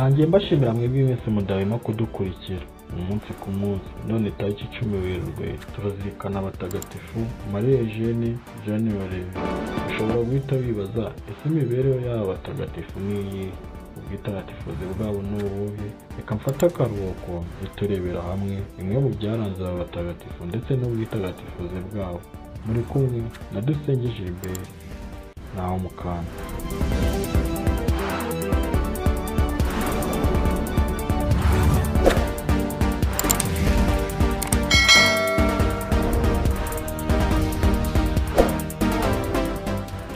ntangiye mbashimira mwebwe mwese mudahwema kudukurikira umunsi ku munsi. None tariki 10 Werurwe turazirikana abatagatifu Marie Eugenie, Jeanne Olevier. Ushobora guhita wibaza ese imibereho y'aba batagatifu ni iyihe? Ubwitagatifuze bwabo ni ubuhe? Reka mfate akaruhuko turebera hamwe bimwe mu byaranze aba batagatifu ndetse n'ubwitagatifuze bwabo. Muri kumwe na Dusenge Gilbert naho mukanda.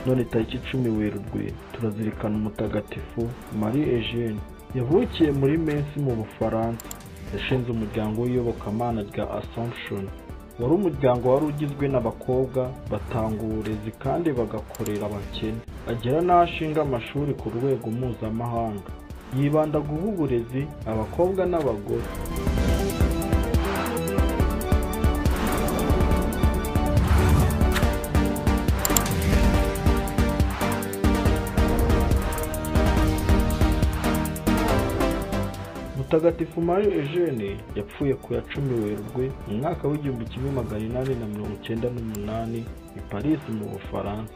None tariki 10 Werurwe turazirikana umutagatifu Marie Eugenie. Yavukiye muri Metz mu Bufaransa. Yashinze umuryango w'iyobokamana rya Assomption. Wari umuryango wari ugizwe n'abakobwa batanga uburezi kandi bagakorera abakene. Agera n'ashinga amashuri ku rwego mpuzamahanga. Yibanda guha uburezi abakobwa n'abagore. Mutagatifu Marie Eugenie yapfuye ku ya 10 Werurwe mu mwaka w'1898 i Paris mu Bufaransa.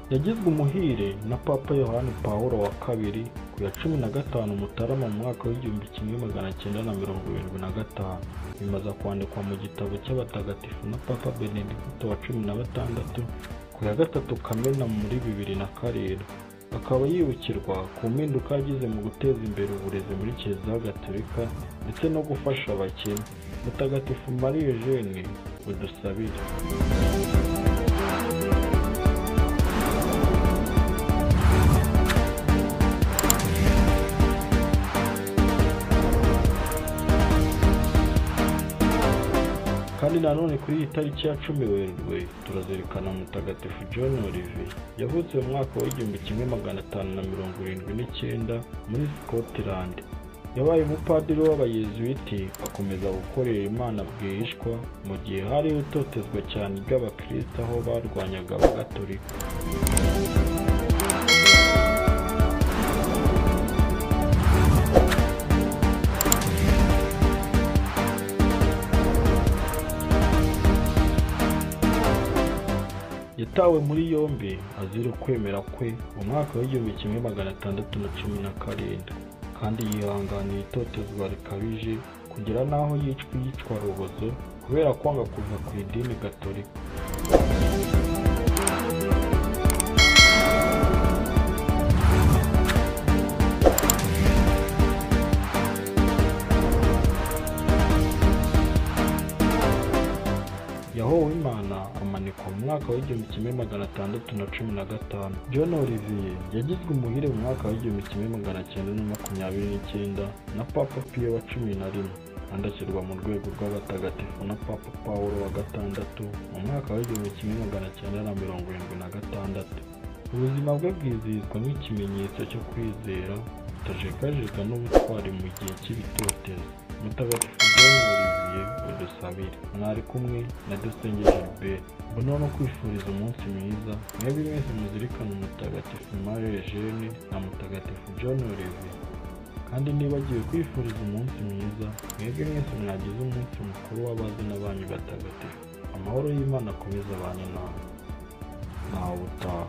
Yagizwe umuhire na Papa Yohani Paul wa II ku ya 15 Mutarama mu mwaka w'1975. Bimaze kwandikwa mu gitabo cy'abatagatifu na Papa Benedicto wa 16 ku ya 3 Kamena muri 2007. Akaba yibukirwa ku mpinduka yagize mu guteza imbere uburezi muri Kiliziya Gatolika ndetse no gufasha abakene. Mutagatifu Marie Eugenie udusabire. Kandi nanone kuri iyi tariki ya 10 Werurwe turazirikana Mutagatifu John Olivier. Yavutse mu mwaka w'1579 muri Scotland. Yabaye umupadiri w'abayezuiti akomeza gukorera Imana bwihishwa mu gihe hari utotezwa cyane ry'abakristo aho barwanyaga abagatolika. Yatawe muri yombi azira kwemera kwe mu mwaka w'1617 kandi yihanganiye itotezwa rikabije kugera n'aho yicwa rubozo kubera kwanga kuva ku idini Gatolika. Yahowe Imana amanikwa mu mwaka w'1615. John Olivier yagizwe umuhire mu mwaka w'1929 na Papa Pio wa 11 kandi ashyirwa mu rwego rw'abatagatifu na Papa Paul wa gatandatu mu mwaka w'1976. Ubuzima bwe bwizihizwa nk'ikimenyetso cyo kwizera kutajegajega n'ubutwari mu gihe cy'ibitotezo. Mutagatifu John Olivier udusabire. Mwari kumwe na Dusenge Gilbert. Mbona no kwifuriza umunsi mwiza mwebwe mwese muzirikana umutagatifu Marie Eugenie na Mutagatifu John Olivier. Kandi nibagiwe kwifuriza umunsi mwiza mwebwe mwese mwagize umunsi mukuru w'abazina banyu batagatifu. Amahoro y'Imana akomeze abane nawe. Nawe utaha.